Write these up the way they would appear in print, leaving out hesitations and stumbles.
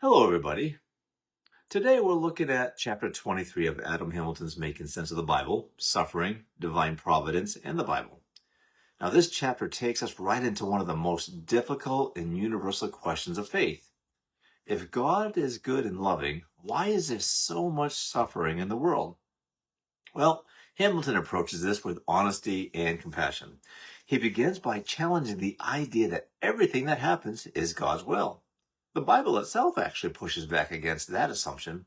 Hello, everybody. Today we're looking at chapter 23 of Adam Hamilton's Making Sense of the Bible, Suffering, Divine Providence, and the Bible. Now, this chapter takes us right into one of the most difficult and universal questions of faith. If God is good and loving, why is there so much suffering in the world? Well, Hamilton approaches this with honesty and compassion. He begins by challenging the idea that everything that happens is God's will. The Bible itself actually pushes back against that assumption.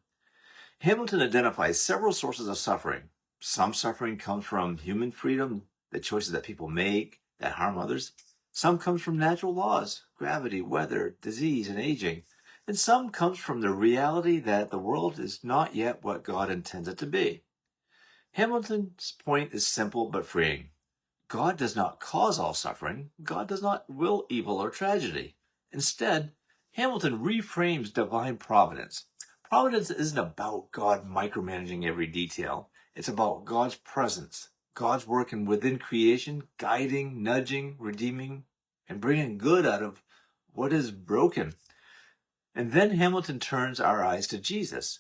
Hamilton identifies several sources of suffering. Some suffering comes from human freedom, the choices that people make that harm others. Some comes from natural laws, gravity, weather, disease, and aging. And some comes from the reality that the world is not yet what God intends it to be. Hamilton's point is simple but freeing. God does not cause all suffering. God does not will evil or tragedy. Instead, Hamilton reframes divine providence. Providence isn't about God micromanaging every detail. It's about God's presence, God's working within creation, guiding, nudging, redeeming, and bringing good out of what is broken. And then Hamilton turns our eyes to Jesus.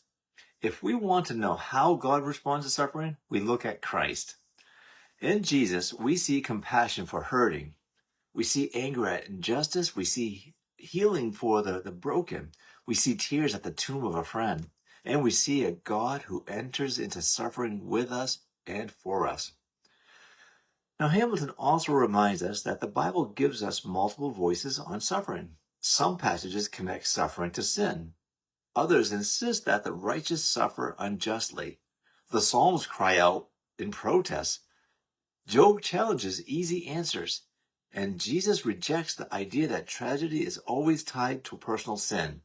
If we want to know how God responds to suffering, we look at Christ. In Jesus, we see compassion for hurting. We see anger at injustice. We see healing for the broken. We see tears at the tomb of a friend. And we see a God who enters into suffering with us and for us. Now, Hamilton also reminds us that the Bible gives us multiple voices on suffering. Some passages connect suffering to sin. Others insist that the righteous suffer unjustly. The Psalms cry out in protest. Job challenges easy answers, and Jesus rejects the idea that tragedy is always tied to personal sin.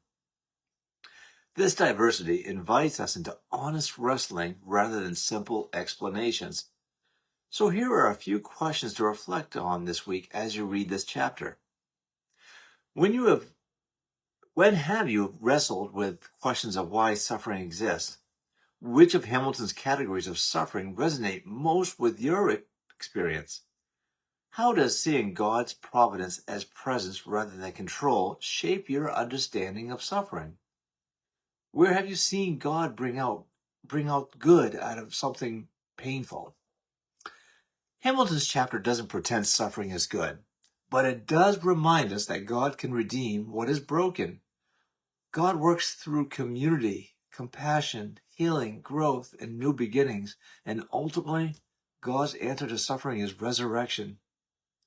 This diversity invites us into honest wrestling rather than simple explanations. So here are a few questions to reflect on this week as you read this chapter. When have you wrestled with questions of why suffering exists? Which of Hamilton's categories of suffering resonate most with your experience? How does seeing God's providence as presence rather than control shape your understanding of suffering? Where have you seen God bring out good out of something painful? Hamilton's chapter doesn't pretend suffering is good, but it does remind us that God can redeem what is broken. God works through community, compassion, healing, growth, and new beginnings, and ultimately, God's answer to suffering is resurrection.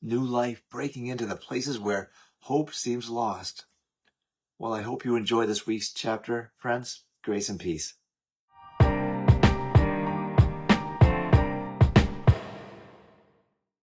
New life breaking into the places where hope seems lost. Well, I hope you enjoy this week's chapter, friends. Grace and peace.